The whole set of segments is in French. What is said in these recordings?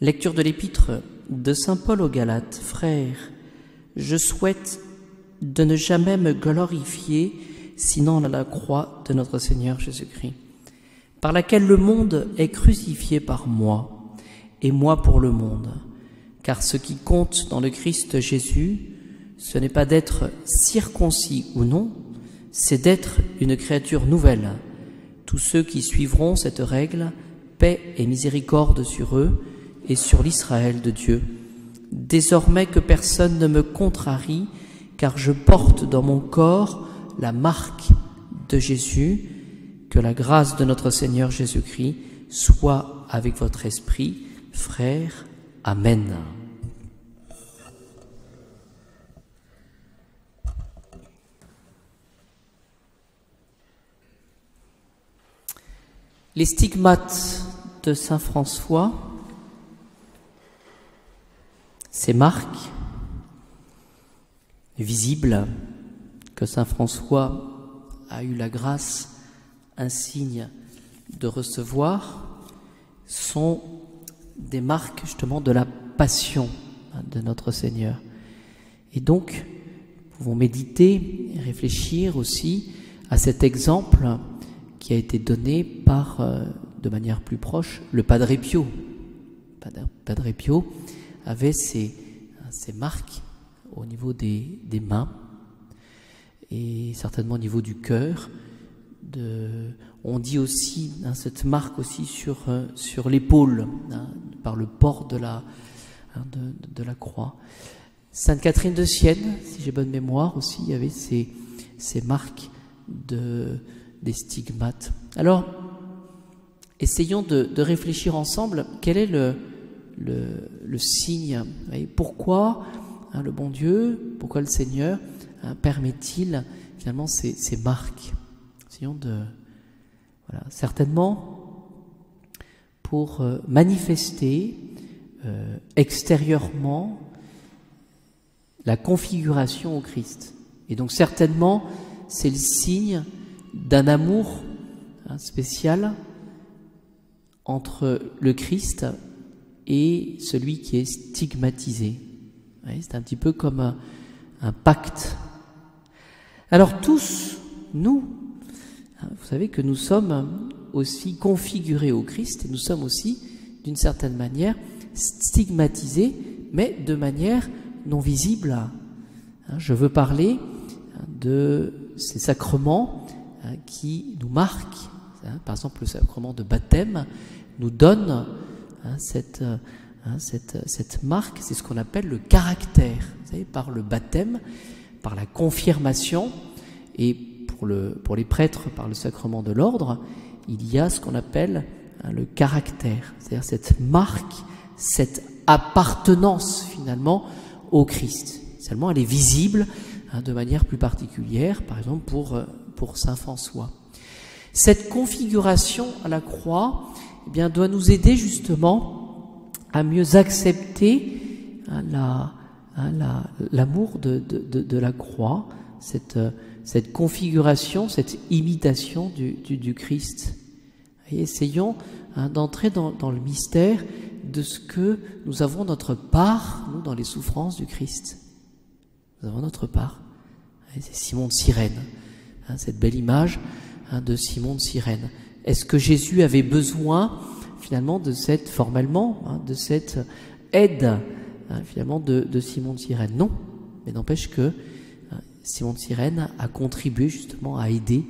Lecture de l'épître de saint Paul aux Galates. Frères, je souhaite de ne jamais me glorifier sinon à la croix de notre Seigneur Jésus-Christ, par laquelle le monde est crucifié par moi, et moi pour le monde. Car ce qui compte dans le Christ Jésus, ce n'est pas d'être circoncis ou non, c'est d'être une créature nouvelle. Tous ceux qui suivront cette règle, paix et miséricorde sur eux et sur l'Israël de Dieu. Désormais que personne ne me contrarie, car je porte dans mon corps la marque de Jésus. Que la grâce de notre Seigneur Jésus-Christ soit avec votre esprit, frères. Amen. Les stigmates de saint François, ces marques visibles que saint François a eu la grâce insigne de recevoir, sont des marques justement de la passion de notre Seigneur. Et donc, nous pouvons méditer et réfléchir aussi à cet exemple qui a été donné par, de manière plus proche, le Padre Pio. Padre Pio avait ces marques au niveau des mains et certainement au niveau du cœur. On dit aussi cette marque aussi sur l'épaule, par le port de la croix. Sainte Catherine de Sienne, si j'ai bonne mémoire aussi, il y avait ces marques des stigmates. Alors, essayons de réfléchir ensemble, quel est le signe, vous voyez, pourquoi le bon Dieu, pourquoi le Seigneur permet-il finalement ces marques. Essayons certainement pour manifester extérieurement la configuration au Christ. Et donc certainement, c'est le signe d'un amour spécial entre le Christ et celui qui est stigmatisé. C'est un petit peu comme un pacte. Alors tous, nous, vous savez que nous sommes aussi configurés au Christ et nous sommes aussi, d'une certaine manière, stigmatisés, mais de manière non visible. Je veux parler de ces sacrements qui nous marquent. Par exemple, le sacrement de baptême nous donne cette marque, c'est ce qu'on appelle le caractère. Vous savez, par le baptême, par la confirmation, et pour les prêtres, par le sacrement de l'ordre, il y a ce qu'on appelle le caractère, c'est-à-dire cette marque, cette appartenance finalement au Christ. Seulement, elle est visible de manière plus particulière, par exemple pour saint François. Cette configuration à la croix, eh bien, doit nous aider justement à mieux accepter l'amour de la croix, cette configuration, cette imitation du Christ. Et essayons d'entrer dans le mystère de ce que nous avons notre part, nous, dans les souffrances du Christ. Nous avons notre part. Et c'est Simon de Cyrène, cette belle image de Simon de Cyrène. Est-ce que Jésus avait besoin finalement de cette aide finalement de Simon de Cyrène? Non, mais n'empêche que Simon de Cyrène a contribué justement à aider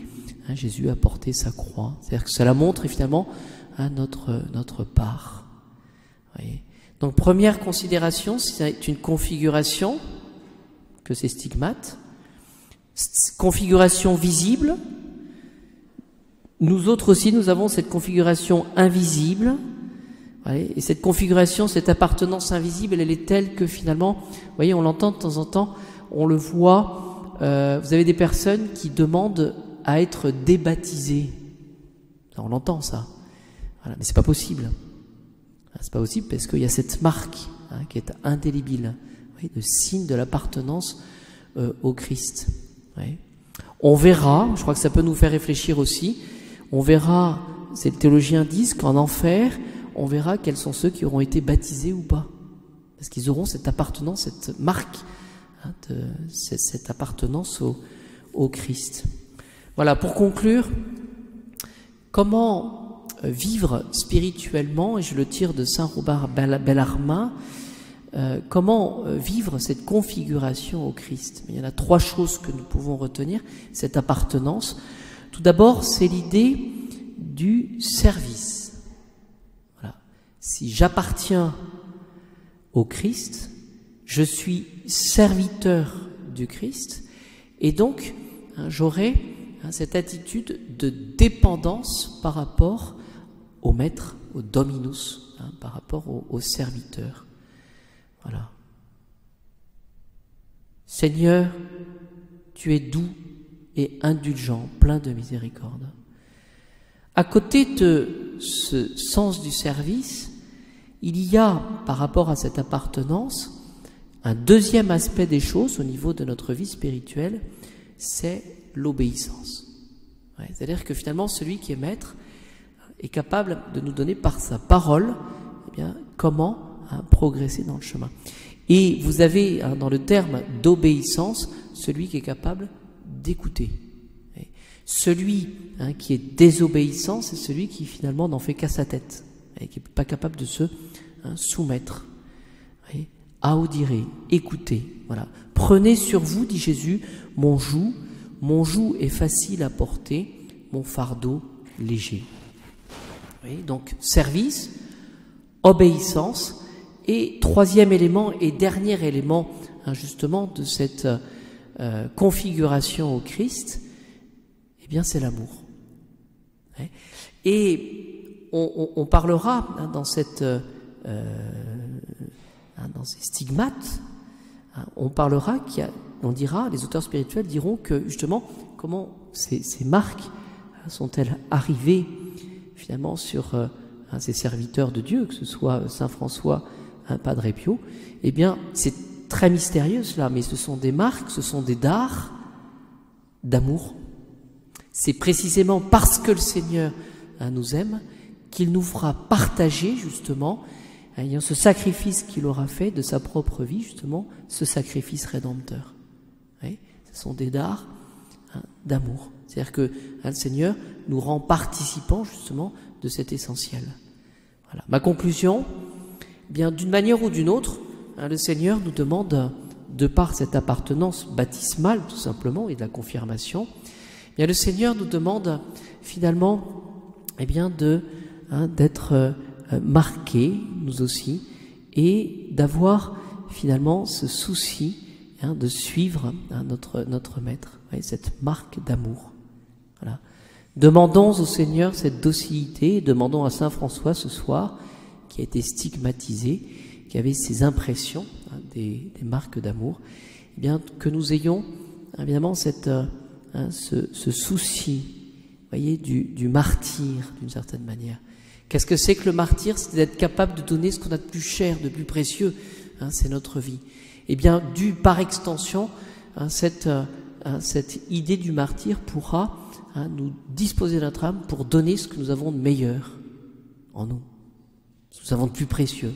Jésus à porter sa croix. C'est-à-dire que cela montre finalement notre part. Voyez. Donc première considération, c'est une configuration que ces stigmates, configuration visible. Nous autres aussi, nous avons cette configuration invisible. Voyez. Et cette configuration, cette appartenance invisible, elle est telle que finalement, vous voyez, on l'entend de temps en temps, on le voit. Vous avez des personnes qui demandent à être débaptisées. On l'entend ça. Voilà, mais c'est pas possible. C'est pas possible parce qu'il y a cette marque qui est indélébile, le signe de l'appartenance au Christ. Ouais. On verra, je crois que ça peut nous faire réfléchir aussi, on verra, ces théologiens disent qu'en enfer, on verra quels sont ceux qui auront été baptisés ou pas. Parce qu'ils auront cette appartenance, cette marque, cette appartenance au Christ. Voilà, pour conclure, comment vivre spirituellement, et je le tire de saint Robert Bellarmin, comment vivre cette configuration au Christ. Il y en a 3 choses que nous pouvons retenir, cette appartenance. Tout d'abord, c'est l'idée du service. Voilà. Si j'appartiens au Christ, je suis serviteur du Christ, et donc j'aurai cette attitude de dépendance par rapport au maître, au dominus, par rapport au serviteur. Voilà. Seigneur, tu es doux et indulgent, plein de miséricorde. À côté de ce sens du service, il y a, par rapport à cette appartenance, un deuxième aspect des choses au niveau de notre vie spirituelle, c'est l'obéissance. Ouais, c'est-à-dire que finalement, celui qui est maître est capable de nous donner par sa parole, eh bien, comment progresser dans le chemin. Et vous avez dans le terme d'obéissance, celui qui est capable d'écouter. Celui qui est désobéissant, c'est celui qui finalement n'en fait qu'à sa tête, et qui n'est pas capable de se soumettre. Audire, écoutez. Voilà. Prenez sur vous, dit Jésus, mon joug est facile à porter, mon fardeau léger. Oui, donc service, obéissance, et troisième élément et dernier élément justement de cette configuration au Christ, eh bien c'est l'amour. Et on parlera dans cette dans ces stigmates, on parlera on dira, les auteurs spirituels diront que justement comment ces marques sont-elles arrivées finalement sur ces serviteurs de Dieu, que ce soit Saint François, Padre Pio. Eh bien c'est très mystérieux cela, mais ce sont des marques, ce sont des dards d'amour. C'est précisément parce que le Seigneur nous aime qu'il nous fera partager justement ce sacrifice qu'il aura fait de sa propre vie, justement ce sacrifice rédempteur. Oui, ce sont des dards d'amour. C'est-à-dire que le Seigneur nous rend participants justement de cet essentiel. Voilà. Ma conclusion, bien d'une manière ou d'une autre, le Seigneur nous demande, de par cette appartenance baptismale tout simplement et de la confirmation, bien le Seigneur nous demande finalement, eh bien d'être marqués nous aussi et d'avoir finalement ce souci de suivre notre maître, cette marque d'amour. Voilà. Demandons au Seigneur cette docilité, demandons à Saint François ce soir, qui a été stigmatisé, qui avait ces impressions des marques d'amour, eh bien que nous ayons évidemment ce souci, voyez, du martyr d'une certaine manière. Qu'est-ce que c'est que le martyr? C'est d'être capable de donner ce qu'on a de plus cher, de plus précieux, c'est notre vie. Eh bien, par extension, cette idée du martyr pourra nous disposer notre âme pour donner ce que nous avons de meilleur en nous, ce que nous avons de plus précieux.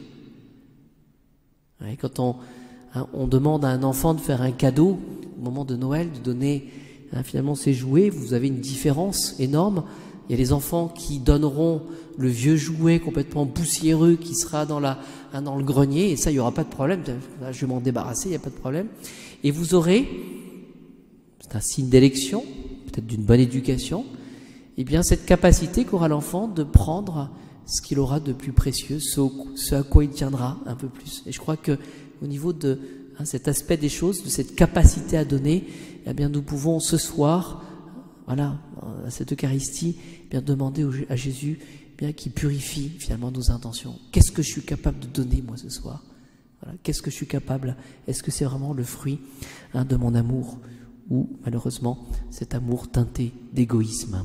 Quand on demande à un enfant de faire un cadeau au moment de Noël, de donner finalement ses jouets, vous avez une différence énorme. Il y a les enfants qui donneront le vieux jouet complètement poussiéreux qui sera dans le grenier, et ça, il n'y aura pas de problème. Là, je vais m'en débarrasser, il n'y a pas de problème. Et vous aurez, c'est un signe d'élection, peut-être d'une bonne éducation, eh bien cette capacité qu'aura l'enfant de prendre ce qu'il aura de plus précieux, ce à quoi il tiendra un peu plus. Et je crois que au niveau de cet aspect des choses, de cette capacité à donner, eh bien nous pouvons ce soir, voilà, à cette Eucharistie, eh bien demander à Jésus, eh bien qui purifie finalement nos intentions. Qu'est-ce que je suis capable de donner moi ce soir? Voilà, qu'est-ce que je suis capable? Est-ce que c'est vraiment le fruit de mon amour, ou malheureusement cet amour teinté d'égoïsme?